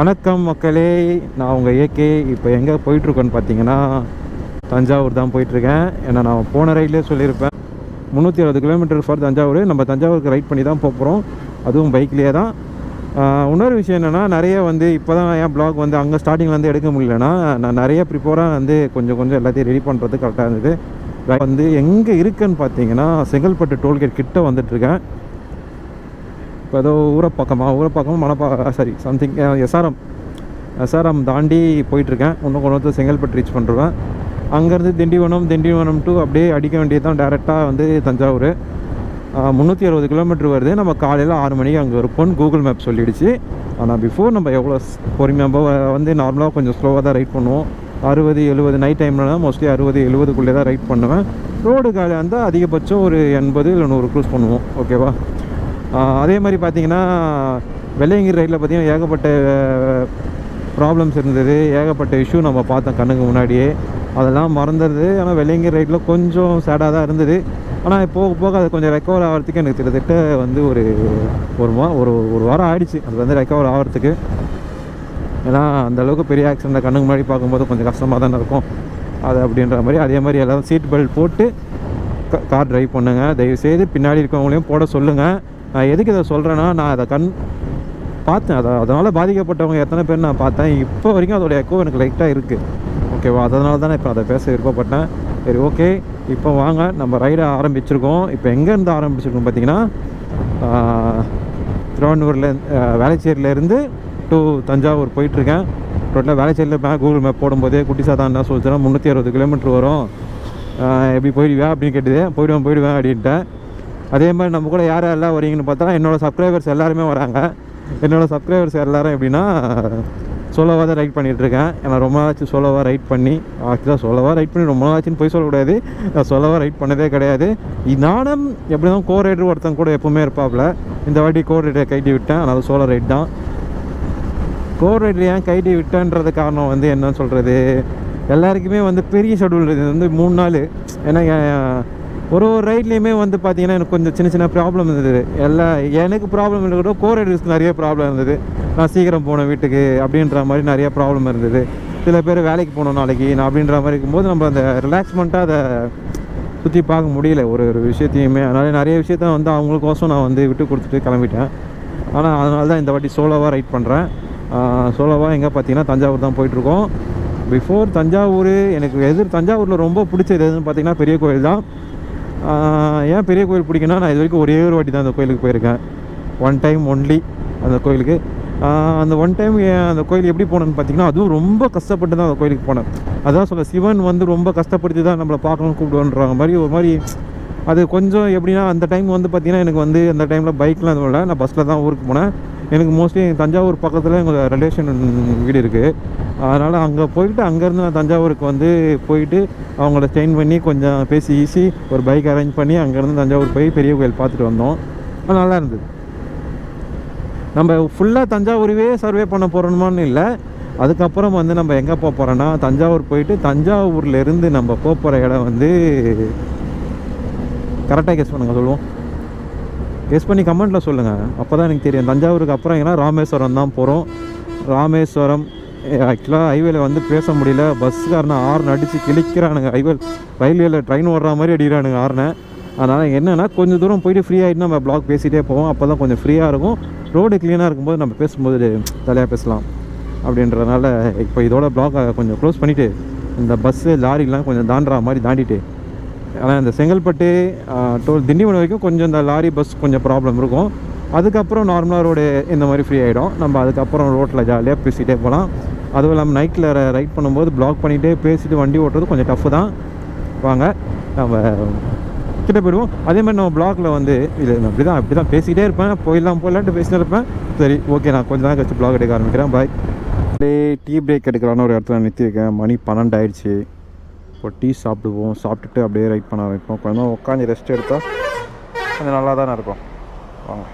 வணக்கம் மக்களே, நான் உங்கள் ஏகே. இப்போ எங்கே போயிட்டுருக்கேன்னு பார்த்தீங்கன்னா தஞ்சாவூர் தான் போயிட்டுருக்கேன். ஏன்னா நான் போன ரைட்லேயே சொல்லியிருப்பேன் 360 கிலோமீட்டர் ஃபார் தஞ்சாவூர். நம்ம தஞ்சாவூருக்கு ரைட் பண்ணி தான் போகிறோம், அதுவும் பைக்லேயே தான். இன்னொரு விஷயம் என்னென்னா, நிறைய இப்போ தான் என் ப்ளாக் அங்கே ஸ்டார்டிங்கில் எடுக்க முடியலன்னா, நான் நிறைய ப்ரிப்போராக கொஞ்சம் எல்லாத்தையும் ரெடி பண்ணுறது கரெக்டாக இருந்தது. எங்கே இருக்குன்னு பார்த்தீங்கன்னா செங்கல்பட்டு டோல்கேட் கிட்ட வந்துட்டுருக்கேன். இப்போ ஏதோ ஊரப்பாக்கம் சம்திங் எஸ்ஆர்எம் தாண்டி போயிட்டுருக்கேன். இன்னும் கொண்டு செங்கல்பட்டு ரீச் பண்ணுறேன். அங்கேருந்து திண்டிவனம் டு அப்படியே அடிக்க வேண்டியது தான் டேரெக்டாக தஞ்சாவூர். 360 கிலோமீட்டர் வருது. நம்ம காலையில் 6 மணிக்கு அங்கே இருப்போம்னு கூகுள் மேப் சொல்லிடுச்சு. ஆனால் பிஃபோர் நம்ம எவ்வளோ பொறுமையாக நார்மலாக கொஞ்சம் ஸ்லோவாக தான் ரைட் பண்ணுவோம். 60-70 நைட் டைம்லலாம் மோஸ்ட்லி 60-70க்குள்ளே தான் ரைட் பண்ணுவேன். ரோடு காலையாக இருந்தால் அதிகபட்சம் ஒரு 80 இல்லை 100 க்ரூஸ் பண்ணுவோம். ஓகேவா? அதே மாதிரி பார்த்தீங்கன்னா வெள்ளையங்கிரி ரைட்டில் பார்த்தீங்கன்னா ஏகப்பட்ட ப்ராப்ளம்ஸ் இருந்தது, ஏகப்பட்ட இஷ்யூ நம்ம பார்த்தோம் கண்ணுக்கு முன்னாடியே. அதெல்லாம் மறந்துடுது. ஆனால் வெள்ளையங்கிரி ரைட்டில் கொஞ்சம் சேடாக தான் இருந்தது. ஆனால் போக போக அது கொஞ்சம் ரெக்கவர் ஆகிறதுக்கு எனக்கு கிட்டத்தட்ட ஒரு வாரம் ஆகிடுச்சு அது ரெக்கவர் ஆகிறதுக்கு. ஏன்னா அந்தளவுக்கு பெரிய ஆக்சிடெண்ட்டை கண்ணுக்கு முன்னாடி பார்க்கும்போது கொஞ்சம் கஷ்டமாக தானே இருக்கும் அது அப்படின்ற மாதிரி. அதே மாதிரி எல்லோரும் சீட் பெல்ட் போட்டு கார் ட்ரைவ் பண்ணுங்கள். தயவுசெய்து பின்னாடி இருக்கவங்களையும் போட சொல்லுங்கள். நான் எதுக்கு இதை சொல்கிறேன்னா, நான் அதை பார்த்தேன். அதனால் பாதிக்கப்பட்டவங்க எத்தனை பேர் நான் பார்த்தேன். இப்போ வரைக்கும் அதோட எக்கோ எனக்கு லைட்டாக இருக்குது. ஓகேவா? அதனால தான் இப்போ அதை பேச விருப்பப்பட்டேன். சரி, ஓகே. இப்போ வாங்க, நம்ம ரைடை ஆரம்பிச்சிருக்கோம். இப்போ எங்கேருந்து ஆரம்பிச்சிருக்கோம் பார்த்தீங்கன்னா வேளச்சேரியிலேருந்து டு தஞ்சாவூர் போயிட்டுருக்கேன். டோட்டலாக வேளச்சேரியில் கூகுள் மேப் போடும்போதே குட்டிஸாக தான் என்ன சொல்லிச்சுன்னா 360 கிலோமீட்டர் வரும், எப்படி போயிடுவேன் அப்படின்னு கேட்டுது. போயிடுவேன் அப்படின்ட்டேன். அதே மாதிரி நம்ம கூட யாரெல்லாம் வரீங்கன்னு பார்த்தா என்னோடய சப்ஸ்கிரைபர்ஸ் எல்லாருமே வராங்க. என்னோடய சப்ஸ்கிரைபர்ஸ் எல்லோரும் எப்படின்னா சோலோவாக தான் ரைட் பண்ணிகிட்ருக்கேன். ஏன்னா ரொம்ப நாளாச்சு சோலோவாக ரைட் பண்ணி. ஆக்சுவலாக ரைட் பண்ணி ரொம்ப நாளாச்சுன்னு போய் சொல்லக்கூடாது. நான் சோலோவாக ரைட் பண்ணதே கிடையாது. நானும் எப்படி தான் கோ ரைடர் ஒருத்தன் கூட எப்போவுமே இருப்பாப்புல. இந்த வாட்டி கோ ரைடரை கைட்டி விட்டேன். அதனால் சோலோ ரைட் தான். கோ ரைடர் ஏன் கைட்டி விட்டேன்றது காரணம் என்னன்னு சொல்கிறது, எல்லாருக்குமே பெரிய ஷெடியூல். இது 3 நாள். ஏன்னா ஒரு ரைட்லேயுமே பார்த்தீங்கன்னா எனக்கு கொஞ்சம் சின்ன ப்ராப்ளம் இருந்தது. எனக்கு ப்ராப்ளம் இல்லை கூட கோ ரைடர்ஸ்க்கு நிறைய ப்ராப்ளம் இருந்தது. நான் சீக்கிரம் போனேன் வீட்டுக்கு அப்படின்ற மாதிரி நிறைய ப்ராப்ளம் இருந்தது. சில பேர் வேலைக்கு போகணும் நாளைக்கு நான் அப்படின்ற மாதிரி இருக்கும்போது நம்ம அந்த ரிலாக்ஸ்மெண்ட்டாக அதை சுற்றி பார்க்க முடியல ஒரு விஷயத்தையுமே. அதனால் நிறைய விஷயத்த அவங்களுக்கோசம் நான் விட்டு கொடுத்துட்டு கிளம்பிட்டேன். ஆனால் அதனால தான் இந்த வாட்டி சோலோவாக ரைட் பண்ணுறேன். சோலோவாக எங்கே பார்த்தீங்கன்னா தஞ்சாவூர் தான் போயிட்டுருக்கோம். பிஃபோர் தஞ்சாவூர் எனக்கு தஞ்சாவூரில் ரொம்ப பிடிச்சது எதுன்னு பார்த்தீங்கன்னா பெரிய கோயில் தான். ஏன் பெரிய கோயில் பிடிக்குன்னா, நான் இது வரைக்கும் ஒரே ஒரு வாட்டி தான் அந்த கோயிலுக்கு போயிருக்கேன். 1 டைம் ஒன்லி அந்த கோயிலுக்கு. அந்த 1 டைம் அந்த கோயில் எப்படி போனேன்னு பார்த்தீங்கன்னா, அதுவும் ரொம்ப கஷ்டப்பட்டு தான் அந்த கோயிலுக்கு போனேன். அதான் சொல்ல, சிவன் ரொம்ப கஷ்டப்படுத்தி தான் நம்மளை பார்க்கணும்னு கூப்பிடுன்ற மாதிரி ஒரு மாதிரி அது கொஞ்சம் எப்படின்னா, அந்த டைம் பார்த்தீங்கன்னா எனக்கு அந்த டைமில் பைக்லாம் எதுவும் இல்லை, நான் பஸ்ஸில் தான் ஊருக்கு போனேன். எனக்கு மோஸ்ட்லி தஞ்சாவூர் பக்கத்தில் எங்கள் ரிலேஷன் வீடு இருக்குது. அதனால் அங்கே போயிட்டு அங்கேருந்து நான் தஞ்சாவூருக்கு போயிட்டு அவங்கள ஸ்டெயின் பண்ணி கொஞ்சம் பேசி ஒரு பைக் அரேஞ்ச் பண்ணி அங்கேருந்து தஞ்சாவூர் போய் பெரிய கோயில் பார்த்துட்டு வந்தோம். அது நல்லா இருந்தது. நம்ம ஃபுல்லாக தஞ்சாவூரவே சர்வே பண்ண போகிறோமான்னு இல்லை. அதுக்கப்புறம் நம்ம எங்கே போக போகிறோன்னா, தஞ்சாவூர் போயிட்டு தஞ்சாவூர்லேருந்து நம்ம போகிற இடம் கரெக்டாக கெஸ் பண்ணுங்கள், சொல்லுவோம். கெஸ் பண்ணி கமெண்ட்டில் சொல்லுங்கள், அப்போ தான் எனக்கு தெரியும். தஞ்சாவூருக்கு அப்புறம் ஏன்னா ராமேஸ்வரம் தான் போகிறோம். ராமேஸ்வரம் ஆக்சுவலாக ஹைவேல பேச முடியல. பஸ்ஸுக்காரனை ஹார்ன் அடித்து கிழிக்கிறானுங்க. ரயில்வேல ட்ரெயின் ஓடுற மாதிரி அடிக்கிறானுங்க ஹார்னை. அதனால் என்னென்னா கொஞ்சம் தூரம் போயிட்டு ஃப்ரீ ஆகிட்டு நம்ம ப்ளாக் பேசிகிட்டே போவோம். அப்போ தான் கொஞ்சம் ஃப்ரீயாக இருக்கும். ரோடு க்ளீனாக இருக்கும்போது நம்ம பேசும்போது தலையாக பேசலாம் அப்படின்றதுனால இப்போ இதோட ப்ளாக்கை கொஞ்சம் க்ளோஸ் பண்ணிவிட்டு இந்த பஸ்ஸு லாரிலாம் கொஞ்சம் தாண்டுற மாதிரி தாண்டிட்டு, ஆனால் இந்த செங்கல்பட்டு திண்டிவனம் வரைக்கும் கொஞ்சம் இந்த லாரி பஸ் கொஞ்சம் ப்ராப்ளம் இருக்கும். அதுக்கப்புறம் நார்மலாக ரோடு இந்த மாதிரி ஃப்ரீ ஆகிடும். நம்ம அதுக்கப்புறம் ரோட்டில் ஜாலியாக பேசிகிட்டே போகலாம். அதுவும் இல்லாமல் நைட்டில் ரைட் பண்ணும்போது ப்ளாக் பண்ணிகிட்டே பேசிட்டு வண்டி ஓட்டுறது கொஞ்சம் டஃப்பு தான். வாங்க நம்ம கிட்டே போயிடுவோம். அதே மாதிரி நம்ம ப்ளாகில் இது அப்படி தான் பேசிகிட்டே இருப்பேன். போயிடலான்ட்டு பேசிகிட்டே இருப்பேன். சரி, ஓகே. நான் கொஞ்சம் நேரம் கழிச்சு ப்ளாக் எடுக்க ஆரம்பிக்கிறேன். பாய். டீ பிரேக் எடுக்கலான்னு ஒரு இடத்துல நிறுத்திருக்கேன். மணி 12 ஆயிடுச்சு. இப்போ டீ சாப்பிடுவோம். சாப்பிட்டுட்டு அப்படியே ரைட் பண்ண ஆரம்பிப்போம். கொஞ்சம் உட்காந்து ரெஸ்ட் எடுத்தால் கொஞ்சம் நல்லா தானே இருக்கும். வாங்க.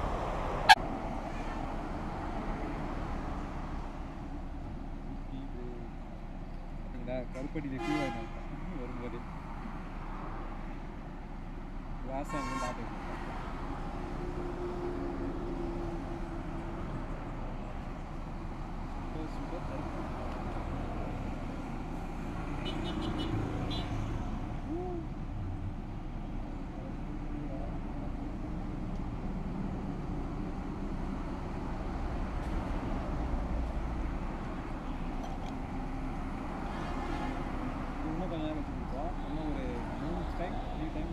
கருப்பட்டியில் டீ வரும்போது வாசம் இன்னும் ஒரு 3 டைம் 3 டைம்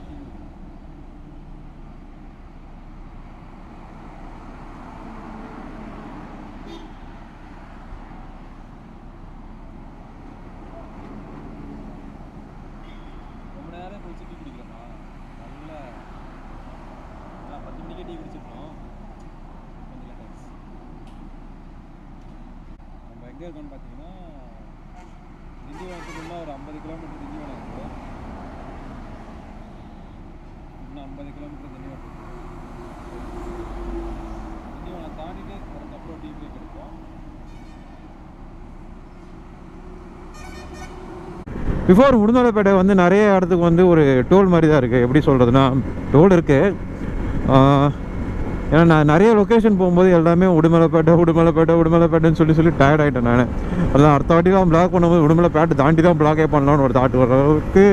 ரொம்ப நேரம் கழிச்சு டீ குடிக்கிறோமா நல்ல 10 மணிக்கே டீ குடிச்சிருக்கோம். கொஞ்சம் லேட் ஆயிடுச்சு. நம்ம எங்கே இருக்கோம்னு பார்த்தீங்கன்னா திண்டிவனத்துக்கு இன்னும் ஒரு 50 கிலோமீட்டர் திண்டிவனம் இருக்குது. இன்னும் 50 கிலோமீட்டர் திண்டிவனம் தாண்டிட்டு அதுக்கப்புறம் டீ பிரேக் எடுப்போம். பிஃபோர் உடுமலைப்பேட்டை வந்து நிறைய இடத்துக்கு வந்து ஒரு டோல் மாதிரி தான் இருக்குது. எப்படி சொல்கிறதுனா டோல் இருக்குது. ஏன்னா நான் நிறைய லொக்கேஷன் போகும்போது எல்லாமே உடுமலைப்பேட்டைன்னு சொல்லி டயர்ட் ஆகிட்டேன் நான். அதான் அடுத்த வாட்டிலாம் பிளாக் பண்ணும்போது உடுமலைப்பேட்டை தாண்டி தான் பிளாக்கே பண்ணலான்னு ஒரு தாட் வர அளவுக்கு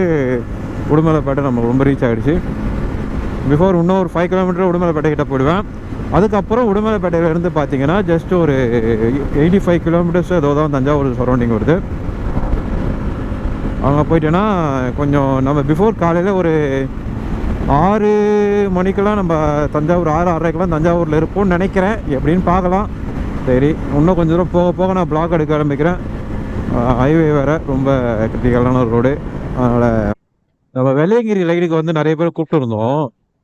உடுமலைப்பேட்டை நம்ம ரொம்ப ரீச் ஆகிடுச்சு. பிஃபோர் இன்னும் ஒரு 5 கிலோமீட்டர் உடுமலைப்பேட்டை கிட்ட போயிடுவேன். அதுக்கப்புறம் உடுமலைப்பேட்டையிலேருந்து பார்த்தீங்கன்னா ஜஸ்ட் ஒரு 85 கிலோமீட்டர்ஸ் ஏதோ தான் தஞ்சாவூர் சரௌண்டிங் வருது. அங்கே போயிட்டேன்னா கொஞ்சம் நம்ம பிஃபோர் காலையில் ஒரு 6 மணிக்கெல்லாம் நம்ம தஞ்சாவூர் 6:30க்கெல்லாம் தஞ்சாவூரில் இருப்போம்னு நினைக்கிறேன். எப்படின்னு பார்க்கலாம். சரி, இன்னும் கொஞ்சம் தூரம் போக போக நான் பிளாக் எடுக்க ஆரம்பிக்கிறேன். ஹைவே வேறு ரொம்ப கிரிட்டிக்கலான ஒரு ரோடு. அதனால் நம்ம வெள்ளையங்கிரி ரைடுக்கு வந்து நிறைய பேர் கூப்பிட்டு இருந்தோம்.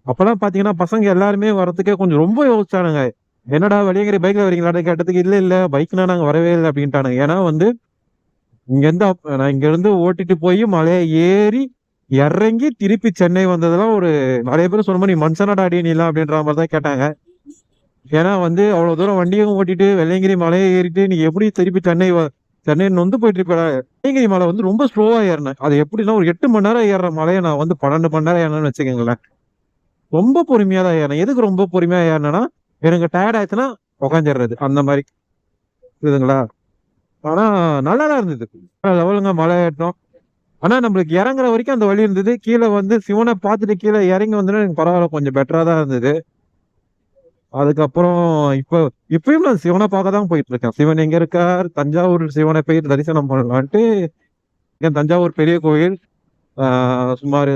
அப்போல்லாம் பார்த்தீங்கன்னா பசங்க எல்லாருமே வரத்துக்கே கொஞ்சம் ரொம்ப யோசிச்சானுங்க. என்னடா வெள்ளையங்கிரி பைக்கில் வரீங்களான்னு கேட்டதுக்கு இல்லை பைக்னா நாங்கள் வரவே இல்லை அப்படின்ட்டானுங்க. ஏன்னா வந்து இங்கேருந்து நான் இங்கேருந்து ஓட்டிட்டு போய் மலையை ஏறி இறங்கி திருப்பி சென்னை வந்ததெல்லாம் ஒரு நிறைய பேர் சொன்ன மாதிரி நீ மனுஷனாடா அடி நீலாம் அப்படின்ற மாதிரி தான் கேட்டாங்க. ஏன்னா வந்து அவ்வளோ தூரம் வண்டியும் ஓட்டிட்டு வெள்ளையங்கிரி மலையை ஏறிட்டு நீ எப்படி திருப்பி சென்னை நொந்து போயிட்டு இருப்ப. வெள்ளையங்கிரி மலை வந்து ரொம்ப ஸ்லோவாக ஏறினேன். அது எப்படின்னா ஒரு 8 மணி நேரம் ஏறுற மலையை நான் வந்து 12 மணி நேரம் ஏறினேன்னு வச்சுக்கோங்களேன். ரொம்ப பொறுமையாக தான் ஏறினேன். எதுக்கு ரொம்ப பொறுமையாக ஏறினேன்னா எனக்கு டயர்ட் ஆயிடுச்சுன்னா உக்காந்துடுறது அந்த மாதிரி இருக்குதுங்களா. ஆனால் நல்லா தான் இருந்தது. லெவலுங்க மலை ஏற்றம். ஆனால் நம்மளுக்கு இறங்குற வரைக்கும் அந்த வழி இருந்தது. கீழே வந்து சிவனை பார்த்துட்டு கீழே இறங்கி வந்தோன்னா எனக்கு பரவாயில்ல, கொஞ்சம் பெட்டராக தான் இருந்தது. அதுக்கப்புறம் இப்பயும் நான் சிவனை பார்க்க தான் போயிட்டு இருக்கேன். சிவன் எங்கே இருக்கார்? தஞ்சாவூர் சிவனை போய் தரிசனம் பண்ணலான்ட்டு தஞ்சாவூர் பெரிய கோயில். சுமார்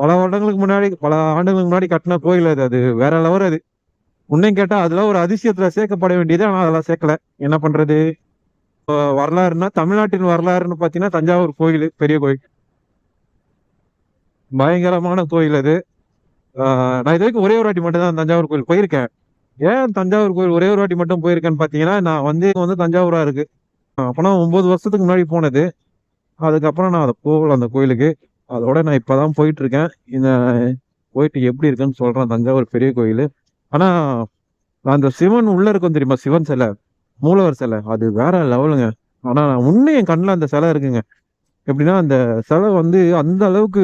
பல ஆண்டுகளுக்கு முன்னாடி கட்டின கோயில் அது. அது வேற லெவல். அது உன்னையும் கேட்டால் அதெல்லாம் ஒரு அதிசயத்தில் சேர்க்கப்பட வேண்டியது. ஆனால் அதெல்லாம் சேர்க்கல. என்ன பண்ணுறது? வரலாறுனா தமிழ்நாட்டின் வரலாறுன்னு பார்த்தீங்கன்னா தஞ்சாவூர் கோயில் பெரிய கோயில் பயங்கரமான கோயில் அது. நான் இது வரைக்கும் ஒரே ஒரு வாட்டி மட்டும் தான் தஞ்சாவூர் கோயில் போயிருக்கேன். ஏன் தஞ்சாவூர் கோயில் ஒரே ஒரு வாட்டி மட்டும் போயிருக்கேன்னு பார்த்தீங்கன்னா நான் வந்து தஞ்சாவூரா இருக்கு. அப்போனா 9 வருஷத்துக்கு முன்னாடி போனது. அதுக்கப்புறம் நான் அதை போகல அந்த கோயிலுக்கு. அதோட நான் இப்போதான் போயிட்டு இருக்கேன். இந்த போயிட்டு எப்படி இருக்குன்னு சொல்றேன் தஞ்சாவூர் பெரிய கோயில். ஆனால் நான் அந்த சிவன் உள்ள இருக்கும் தெரியுமா, சிவன் சிலை, மூலவர் சிலை, அது வேற லெவலுங்க. ஆனா உண்மையும் என் கண்ணில் அந்த சிலை இருக்குங்க. எப்படின்னா அந்த சிலை வந்து அந்த அளவுக்கு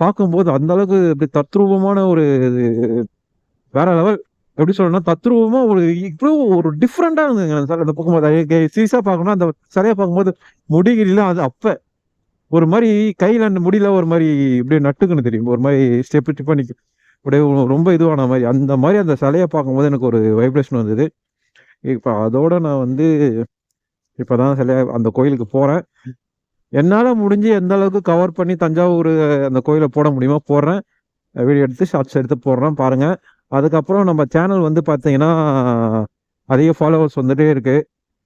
பார்க்கும்போது அந்த அளவுக்கு இப்படி தத்ரூபமான ஒரு வேற லெவல். எப்படி சொல்லணும்னா தத்ரூபமா ஒரு இவ்வளோ ஒரு டிஃப்ரெண்டா இருந்ததுங்க அந்த சிலை. அந்த பார்க்கும்போது சீசா பார்க்கணும். அந்த சிலையை பார்க்கும்போது முடிகிரில அது அப்ப ஒரு மாதிரி கையில அந்த முடியல ஒரு மாதிரி இப்படியே நட்டுக்குன்னு தெரியும். ஒரு மாதிரி ஸ்டெப் பண்ணி அப்படியே ரொம்ப இதுவான மாதிரி அந்த மாதிரி அந்த சிலையை பார்க்கும்போது எனக்கு ஒரு வைப்ரேஷன் வந்தது. இப்போ அதோட நான் வந்து இப்போதான் அந்த கோயிலுக்கு போறேன். என்னால் முடிஞ்சு எந்த அளவுக்கு கவர் பண்ணி தஞ்சாவூர் அந்த கோயிலை போட முடியுமோ போடுறேன். வீடியோ எடுத்து ஷார்ட்ஸ் எடுத்து போடுறேன் பாருங்கள். அதுக்கப்புறம் நம்ம சேனல் வந்து பார்த்தீங்கன்னா அதிக ஃபாலோவர்ஸ் வந்துட்டே இருக்குது.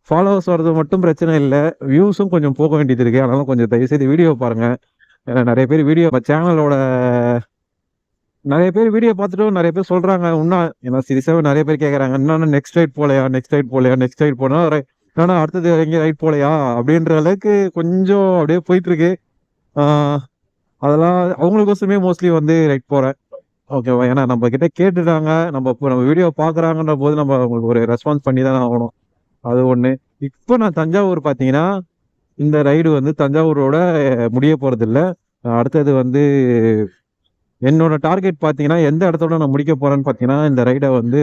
ஃபாலோவர்ஸ் வர்றது மட்டும் பிரச்சனை இல்லை, வியூஸும் கொஞ்சம் போக வேண்டியது இருக்குது. அதனால கொஞ்சம் தயவுசெய்து வீடியோ பாருங்கள். ஏன்னா நிறைய பேர் சேனலோட நிறைய பேர் வீடியோ பார்த்துட்டு நிறைய பேர் சொல்கிறாங்க இன்னும் ஏன்னா சீரியஸாக நிறைய பேர் கேட்குறாங்க இன்னும் நெக்ஸ்ட் ரைட் போலையா ஏன்னா அடுத்தது எங்கேயும் ரைட் போலையா அப்படின்ற அளவுக்கு கொஞ்சம் அப்படியே போயிட்டுருக்கு. அதெல்லாம் அவங்களுக்கோசமே மோஸ்ட்லி வந்து ரைட் போகிறேன். ஓகேவா? ஏன்னா நம்ம கிட்ட கேட்டுட்டாங்க, நம்ம வீடியோ பார்க்குறாங்கன்ற போது நம்ம அவங்களுக்கு ஒரு ரெஸ்பான்ஸ் பண்ணி தானே ஆகணும். அது ஒன்று. இப்போ நான் தஞ்சாவூர் பார்த்தீங்கன்னா இந்த ரைடு வந்து தஞ்சாவூரோட முடிய போகிறதில்ல. அடுத்தது வந்து என்னோட டார்கெட் பார்த்தீங்கன்னா எந்த இடத்தோட நான் முடிக்க போகிறேன்னு பார்த்தீங்கன்னா இந்த ரைடை வந்து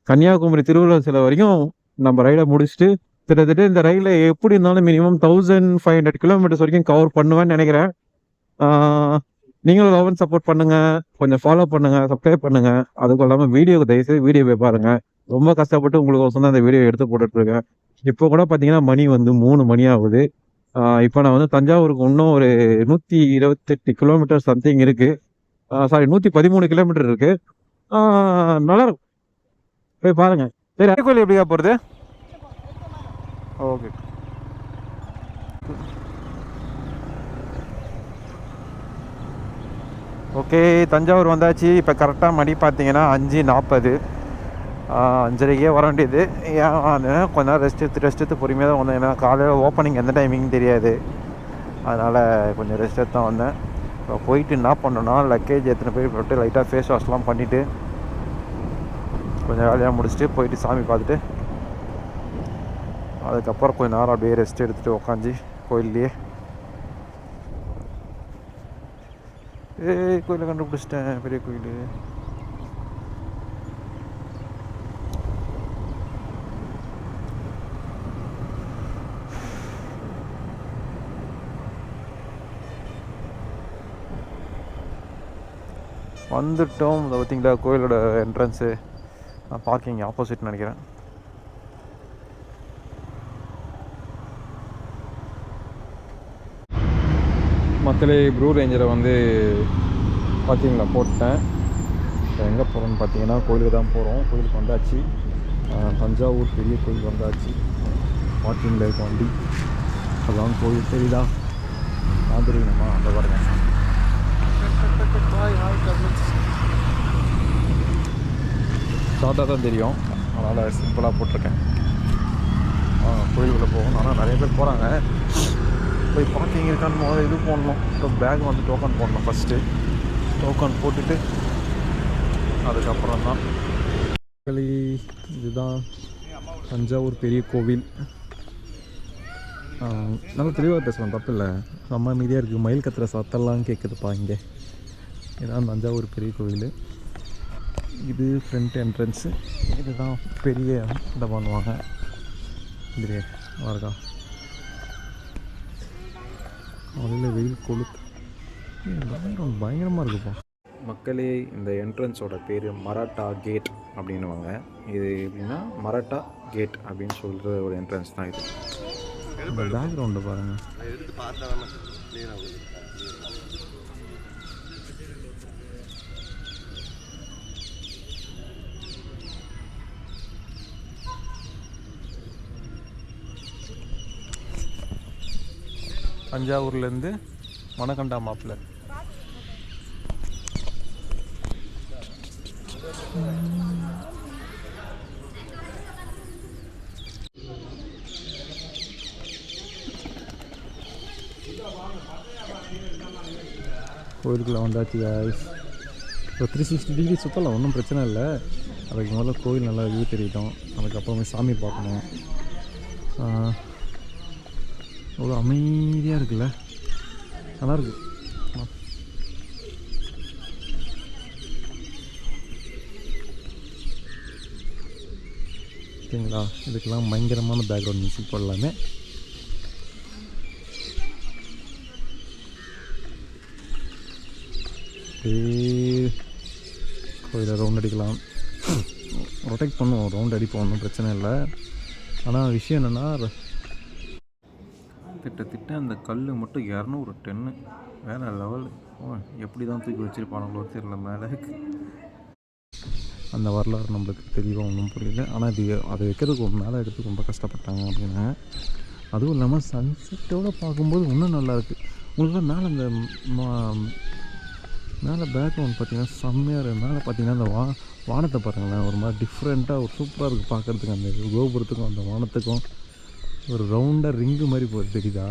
கன்னியாகுமரி திருவள்ளுவர் சிலை வரைக்கும் நம்ம ரைடை முடிச்சுட்டு கிட்டத்தட்ட இந்த ரயிலில் எப்படி இருந்தாலும் மினிமம் 1500 கிலோமீட்டர்ஸ் வரைக்கும் கவர் பண்ணுவேன்னு நினைக்கிறேன். நீங்களும் லவ் சப்போர்ட் பண்ணுங்கள், கொஞ்சம் ஃபாலோ பண்ணுங்கள், சப்ஸ்கிரைப் பண்ணுங்கள். அதுக்கும் இல்லாமல் வீடியோக்கு தயவுசெய்து வீடியோ போய் பாருங்கள். ரொம்ப கஷ்டப்பட்டு உங்களுக்கு தான் அந்த வீடியோ எடுத்து போட்டுட்ருக்கேன். இப்போ கூட பார்த்தீங்கன்னா மணி வந்து 3 மணி ஆகுது. இப்போ நான் வந்து தஞ்சாவூருக்கு இன்னும் ஒரு 128 கிலோமீட்டர் சம்திங் இருக்குது. சாரி 113 கிலோமீட்டர் இருக்குது. நல்லாயிருக்கும், போய் பாருங்கள். சரி, கோயில் எப்படியா போகிறது? ஓகே. ஓகே, தஞ்சாவூர் வந்தாச்சு. இப்போ கரெக்டாக மணி பார்த்தீங்கன்னா 5:40. 5:30க்கே வர வேண்டியது. ஏன் கொஞ்ச நேரம் ரெஸ்ட் எடுத்து பொறுமையாக தான் வந்தேன். ஏன்னா காலையில் ஓப்பனிங் எந்த டைமிங் தெரியாது, அதனால் கொஞ்சம் ரெஸ்ட் எடுத்து தான் வந்தேன். இப்போ போயிட்டு என்ன பண்ணோன்னா, லக்கேஜ் எடுத்துகிட்டு போட்டு லைட்டாக ஃபேஸ் வாஷ்லாம் பண்ணிவிட்டு கொஞ்சம் வேலையாக முடிச்சுட்டு போயிட்டு சாமி பார்த்துட்டு அதுக்கப்புறம் கொஞ்சம் நேரம் அப்படியே ரெஸ்ட் எடுத்துகிட்டு உக்காந்து கோயில்லையே கோயிலை கண்டுபிடிச்சிட்டேன், பெரிய கோயில். வந்துட்டோம். இதை பார்த்தீங்களா, கோயிலோட என்ட்ரன்ஸு. பார்க்கிங் ஆப்போசிட் நினைக்கிறேன். மக்களே, ப்ளூ ரேஞ்சரை வந்து பார்க்கிங்கில் போட்டேன். இப்போ எங்கே போகிறோன்னு பார்த்தீங்கன்னா கோயிலுக்கு தான் போகிறோம். கோயிலுக்கு வந்தாச்சு. தஞ்சாவூர் பெரிய கோயில் வந்தாச்சு. பார்க்கிங்கில் இருக்க வண்டி அதான் கோயில். தெரியுதா? நான் தெரியுமா? அந்த பாருங்க. ஷார்ட்டாக தான் தெரியும், அதனால் சிம்பிளாக போட்டிருக்கேன். கோயிலுக்குள்ளே போகணும். ஆனால் நிறைய பேர் போகிறாங்க. போய் பார்க்கிங் இருக்கான்னு முதல்ல இது போடணும். இப்போ பேக் வந்து டோக்கன் போடணும். ஃபஸ்ட்டு டோக்கன் போட்டுட்டு அதுக்கப்புறம் தான். இதுதான் தஞ்சாவூர் பெரிய கோவில். நல்லா தெளிவாக பேசலாம், தப்பு இல்லை. செம்ம மீதியாக இருக்குது. மயில் கத்துற சத்தெல்லாம் கேட்குதுப்பா இங்கே. இதுதான் தஞ்சாவூர் பெரிய கோவில். இது ஃப்ரண்ட் என்ட்ரன்ஸு. இதுதான் பெரிய இதை பண்ணுவாங்க. இது இருக்கா? அதில் வெயில் கொளுத்து பயங்கரமாக இருக்குப்பா. மக்களே, இந்த என்ட்ரன்ஸோட பேர் மராட்டா கேட் அப்படின்னுவாங்க. இது எப்படின்னா மராட்டா கேட் அப்படின்னு சொல்கிற ஒரு என்ட்ரன்ஸ் தான் இது. இந்த பேக்ரவுண்டை பாருங்கள். தஞ்சாவூர்லேருந்து மணக்கண்டா மாப்பிள்ள. கோயிலுக்குள்ளே வந்தாச்சு காய்ஸ். இப்போ 360 டிகிரி சுற்றலாம், ஒன்றும் பிரச்சனை இல்லை. அதுக்கு முதல்ல கோயில் நல்லா வியூ தெரியிட்டோம். அதுக்கப்புறமே சாமி பார்க்கணும். அவ்வளோ அமைதியாக இருக்குல்ல, நல்லாயிருக்கு. ஓகேங்களா? இதுக்கெல்லாம் பயங்கரமான பேக்ரவுண்ட் மியூசிக் போடலாமே. கோயிலை ரவுண்ட் அடிக்கலாம். ரொட்டேட் பண்ணுவோம், ரவுண்ட் அடிப்போம், ஒன்றும் பிரச்சனை இல்லை. ஆனால் விஷயம் என்னென்னா, திட்ட அந்த கல் மட்டும் 200 டன்னு வேறு லெவல். எப்படி தான் தூக்கி வச்சுருப்பானுங்களோ தெரியல மேலே. அந்த வரலாறு நம்மளுக்கு தெளிவாக ஒன்றும் புரியல. ஆனால் இது அதை வைக்கிறதுக்கு மேலே எடுத்து ரொம்ப கஷ்டப்பட்டாங்க அப்படின்னா. அதுவும் இல்லாமல் சன்செட்டோடு பார்க்கும்போது இன்னும் நல்லாயிருக்கு. உங்களுக்கு மேலே அந்த மேலே பேக்ரவுண்ட் பார்த்திங்கன்னா செம்மையாக இருக்குது. மேலே பார்த்திங்கன்னா அந்த வானத்தை பாருங்களேன், ஒரு மாதிரி டிஃப்ரெண்ட்டாக ஒரு சூப்பராக இருக்குது பார்க்குறதுக்கு. அந்த கோபுரத்துக்கும் அந்த வானத்துக்கும் ஒரு ரவுண்டாக ரிங்கு மாதிரி போகுது, தெரியுதா?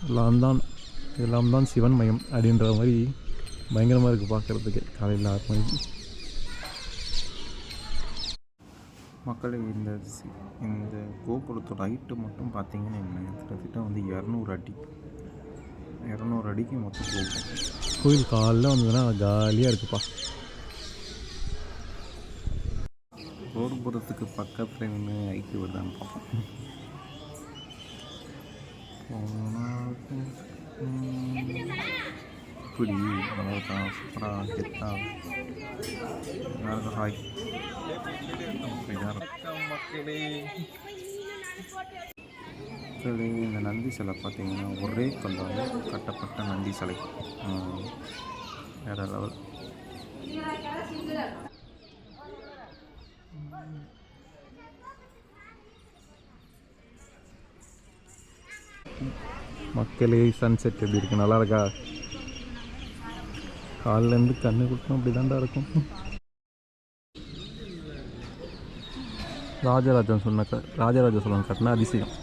எல்லாம் தான் சிவன் மயம் அப்படின்ற மாதிரி பயங்கரமாக இருக்குது பார்க்குறதுக்கு காலையில் 6 மணிக்கு. மக்களே, இந்த கோபுரத்தோட ஹைட்டு மட்டும் பார்த்தீங்கன்னா கிட்டத்தட்ட வந்து 200 அடி. 200 அடிக்கு மொத்தம் கோபுரம். கோயில் காலையில் வந்ததுன்னா ஜாலியாக இருக்குப்பா. கோபுரத்துக்கு பக்கத்தில் நின்று ஐக்கு வருதான்னு பார்ப்போம். இப்படி நல்லா சூப்பராக கெத்தா எல்லாருக்கும் ஹாய். மக்களே, மக்களே இந்த நந்தி சிலை பார்த்தீங்கன்னா ஒரே கல்லால் கட்டப்பட்ட நந்தி சிலை வேறு லெவல். மக்களே சன்செட் எப்படி இருக்கு, நல்லா இருக்கா? காலிலேருந்து கண்ணு கொடுக்கணும் அப்படி தாண்டா இருக்கும். ராஜராஜ சோழன் கட்டின அதிசயம்.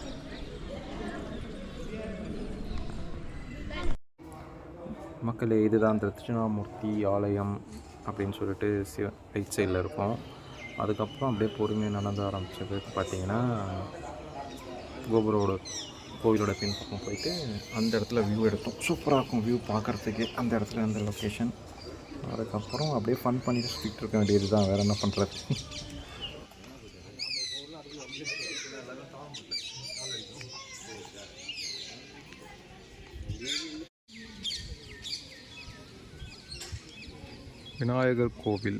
மக்களே இதுதான் தட்சிணாமூர்த்தி ஆலயம் அப்படின்னு சொல்லிட்டு ரைட் சைடில் இருக்கும். அதுக்கப்புறம் அப்படியே பொறுமையாக நடந்து ஆரம்பித்தது பார்த்தீங்கன்னா கோவிலோட பின்பக்கம் போயிட்டு அந்த இடத்துல வியூ எடுத்தோம். சூப்பராக இருக்கும் வியூ பார்க்குறதுக்கு அந்த இடத்துல அந்த லொக்கேஷன். அதுக்கப்புறம் அப்படியே ஃபன் பண்ணிட்டு சுற்றிட்டு இருக்க வேண்டியது தான், வேறு என்ன பண்ணுறது. விநாயகர் கோவில்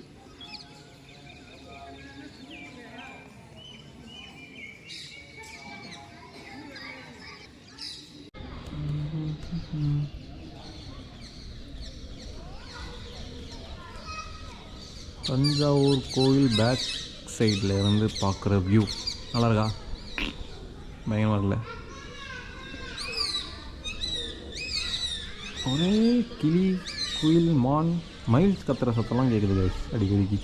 தஞ்சாவூர் கோவில் பேக் சைடில் இருந்து பார்க்குற வியூ நல்லா இருக்கா? பயங்கரமாக இருக்குல்ல? ஒரே கிளி குயில் மான் மயில்ஸ் கத்துற சத்தம்லாம் கேட்குது அடிக்கடிக்கு.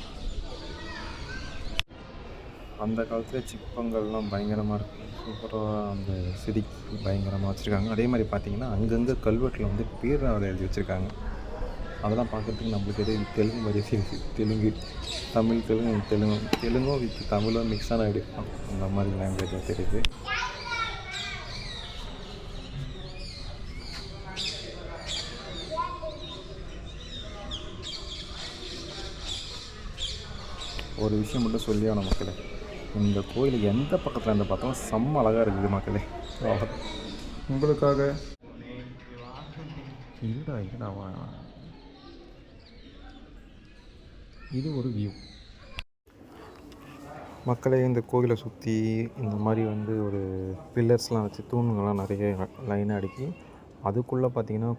அந்த காலத்தில் சிற்பங்கள்லாம் பயங்கரமாக இருக்கும், சூப்பராக அந்த செதுக்கி பயங்கரமாக வச்சுருக்காங்க. அதே மாதிரி பார்த்திங்கன்னா அங்கங்கே கல்வெட்டில் வந்து பேராவில் எழுதி வச்சுருக்காங்க. அதெல்லாம் பார்க்குறதுக்கு நம்மளுக்கு எது தெலுங்கு மாதிரி இருக்குது. தெலுங்கும் வித் தமிழும் மிக்ஸான எடுக்கும், அந்த மாதிரி லாங்குவேஜாக தெரியுது. ஒரு விஷயம் மட்டும் சொல்லியான மக்களே, இந்த கோயில் எந்த பக்கத்தில் இருந்து பார்த்தாலும் செம்ம அழகாக இருக்குது மக்களே. உங்களுக்காக இது ஒரு வியூ. மக்களே இந்த கோவிலை சுற்றி இந்த மாதிரி வந்து ஒரு பில்லர்ஸ்லாம் வச்சு தூண்கள்லாம் நிறைய லைனாக அடுக்கி அதுக்குள்ளே பார்த்திங்கன்னா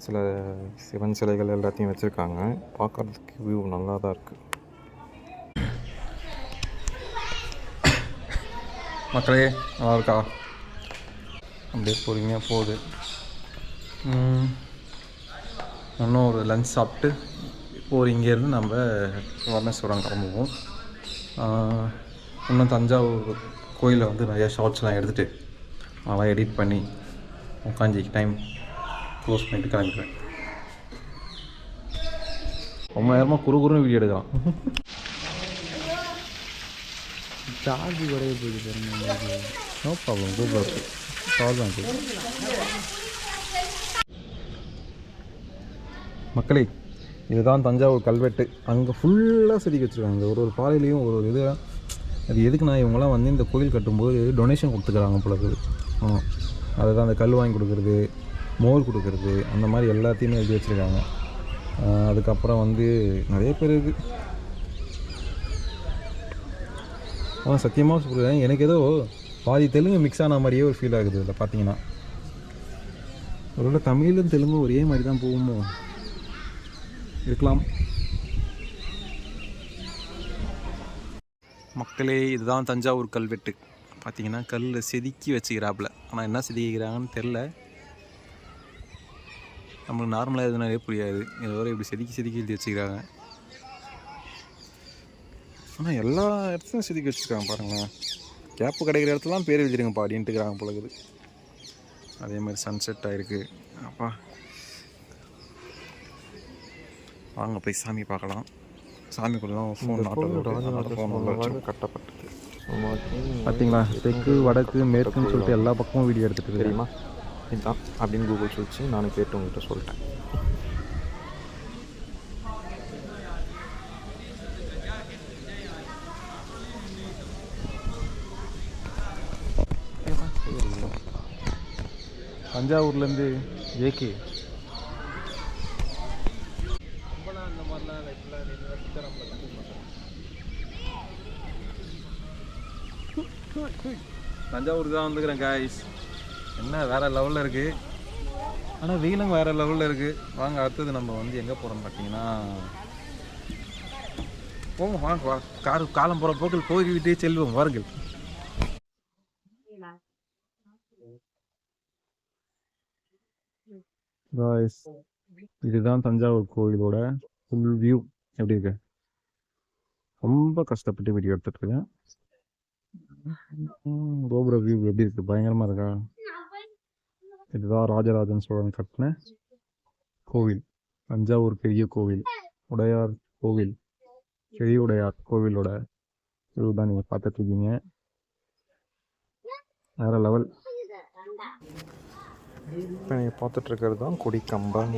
சில சிவன் சிலைகள் எல்லாத்தையும் வச்சுருக்காங்க. பார்க்குறதுக்கு வியூ நல்லா தான் இருக்குது. மக்களே நல்லா இருக்கா? அப்படியே பொறுமையாக போகுது. இன்னும் ஒரு லஞ்ச் சாப்பிட்டு இப்போது இங்கேருந்து நம்ம வர்ணேஸ்வரம் கிளம்புவோம். இன்னும் தஞ்சாவூர் கோயிலில் வந்து நிறையா ஷார்ட்ஸ்லாம் எடுத்துகிட்டு அதெல்லாம் எடிட் பண்ணி உட்காந்து டைம் க்ளோஸ் பண்ணிட்டு கிளம்பிடுவேன். ரொம்ப நேரமாக குறுகுறுன்னு வீடியோ எடுக்கலாம். சார்ஜ் குறைய போகுது. நோ ப்ராப்ளம், கூகுள் சார்ஜ் ஆகுது. மக்களே இதுதான் தஞ்சாவூர் கல்வெட்டு. அங்கே ஃபுல்லாக செதுக்கி வச்சுருக்காங்க. ஒரு பாறையிலையும் ஒரு இது. அது எதுக்குன்னா இவங்களாம் வந்து இந்த கோயில் கட்டும்போது டொனேஷன் கொடுத்துக்கிறாங்க போல இருக்குது. அதுதான் அந்த கல் வாங்கி கொடுக்குறது, மோர் கொடுக்குறது, அந்த மாதிரி எல்லாத்தையுமே எழுதி வச்சுருக்காங்க. அதுக்கப்புறம் வந்து நிறைய பேர் இருக்குது. ஆனால் சத்தியமாக சொல்கிறேன், எனக்கு ஏதோ பாதி தெலுங்கு மிக்ஸ் ஆன மாதிரியே ஒரு ஃபீல் ஆகுது இதில் பார்த்தீங்கன்னா. ஒருவேளை தமிழும் தெலுங்கும் ஒரே மாதிரி தான் போகுமோ, இருக்கலாம். மக்களே இதுதான் தஞ்சாவூர் கல்வெட்டு. பார்த்தீங்கன்னா கல்லில் செதுக்கி வச்சுக்கிறாப்புல. ஆனால் என்ன செதுக்கிறாங்கன்னு தெரில. நம்மளுக்கு நார்மலாக எதுனாலே புரியாது, இதோட இப்படி செதுக்கி எழுதி வச்சுக்கிறாங்க. ஆனால் எல்லா இடத்துலையும் செதுக்கி வச்சுருக்காங்க பாருங்களேன். கேப்பு கிடைக்கிற இடத்துலாம் பேர் எழுதிருங்கப்பா அப்படின்ட்டுக்கிறாங்க போலக்குது. அதே மாதிரி சன்செட் ஆகிருக்கு. அப்பா வாங்க போய் சாமி பார்க்கலாம். சாமிக்குள்ளலாம் ஃபோன் கட்டப்பட்டது பார்த்தீங்களா? தெற்கு வடக்கு மேற்குன்னு சொல்லிட்டு எல்லா பக்கமும் வீடியோ எடுத்துகிட்டு தெரியுமா இதுதான் அப்படின்னு கூகுள் சொல்லிச்சு. நானும் கேட்டு உங்கள்கிட்ட சொல்லிட்டேன். தஞ்சாவூர்லேருந்து ஏகே தஞ்சாவூருக்கு தான் வந்துக்கிறேன் காய்ஸ். என்ன வேறு லெவலில் இருக்குது. ஆனால் வெயிலும் வேறு லெவலில் இருக்குது. வாங்க அடுத்தது நம்ம வந்து எங்கே போகிறோம்னு பார்த்தீங்கன்னா போங்க வாங்க காலம் போகிற போக்கில் போய்கிட்டே செல்வோம் வாருங்கள். இதுதான் தஞ்சாவூர் கோயிலோட ஃபுல் வியூ. எப்படி இருக்கு? ரொம்ப கஷ்டப்பட்டு வீடியோ எடுத்துட்ருக்கேன். கோபுர வியூ எப்படி இருக்குது? பயங்கரமாக இருக்கா? இதுதான் ராஜராஜன் சோழன் கட்டின கோவில். தஞ்சாவூர் பெரிய கோவில், உடையார் கோவில், பெரிய உடையார் கோவிலோட வியூ தான் நீங்கள் பார்த்துட்ருக்கீங்க. வேறு லெவல். இப்போ நீங்கள் பார்த்துட்ருக்கிறது தான் கொடிக்கம்பம்.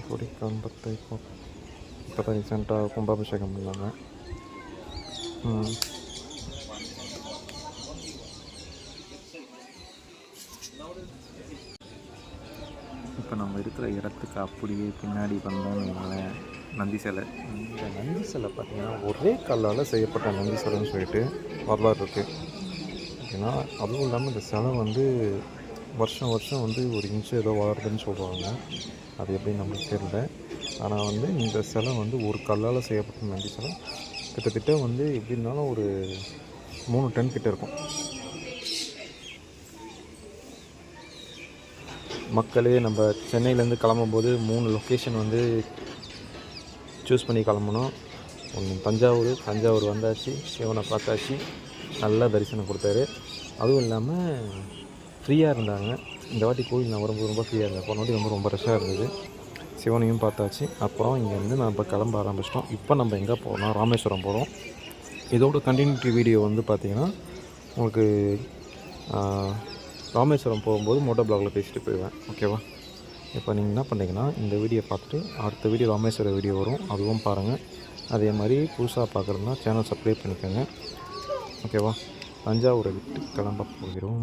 கொடிக்கம்பத்தை இப்போ தான் ரீசெண்டாக கும்பாபிஷேகம் பண்ணாங்க. இப்போ நம்ம இருக்கிற இடத்துக்கு அப்படியே பின்னாடி வந்தோம்னு நந்தி சிலை. இந்த நந்தி சிலை பார்த்திங்கன்னா ஒரே கல்லால் செய்யப்பட்ட நந்தி சிலைன்னு சொல்லிட்டு வரலாறு இருக்குது. ஏன்னா அதுவும் இல்லாமல் இந்த சிலை வந்து வருஷம் வந்து ஒரு இன்ச்சு ஏதோ வளருதுன்னு சொல்லுவாங்க. அது எப்படி நம்மளுக்கு தெரியல. ஆனால் வந்து இந்த சிலை வந்து ஒரு கல்லால் செய்யப்பட்ட நந்தி சிலை கிட்டத்தட்ட வந்து எப்படி இருந்தாலும் ஒரு 3 டன் கிட்ட இருக்கும். மக்களே நம்ம சென்னையிலேருந்து கிளம்பும்போது 3 லொக்கேஷன் வந்து சூஸ் பண்ணி கிளம்பணும். ஒன்று தஞ்சாவூர் வந்தாச்சு, சிவனை பார்த்தாச்சு, நல்லா தரிசனம் கொடுத்தாரு. அதுவும் இல்லாமல் ஃப்ரீயாக இருந்தாங்க. இந்த வாட்டி கோயில் நான் வரும்போது ரொம்ப ஃப்ரீயாக இருந்தேன். போன வாட்டி ரொம்ப ரஷ்ஷாக இருந்தது. சிவனையும் பார்த்தாச்சு. அப்புறம் இங்கேருந்து நான் இப்போ கிளம்ப ஆரம்பிச்சிட்டோம். இப்போ நம்ம எங்கே போகிறோம்னா ராமேஸ்வரம் போகிறோம். இதோட கண்டினியூட்டி வீடியோ வந்து பார்த்திங்கன்னா உங்களுக்கு ராமேஸ்வரம் போகும்போது மோட்டோ பிளாகில் பேசிட்டு போயிடுவேன். ஓகேவா? இப்போ நீங்கள் என்ன பண்ணுறீங்கன்னா இந்த வீடியோ பார்த்துட்டு அடுத்த வீடியோ ராமேஸ்வரம் வீடியோ வரும், அதுவும் பாருங்கள். அதே மாதிரி புதுசாக பார்க்குறதுனா சேனல் சப்ஸ்கிரைப் பண்ணிக்கோங்க. ஓகேவா? தஞ்சாவூரை விட்டு கிளம்ப போகிறோம்.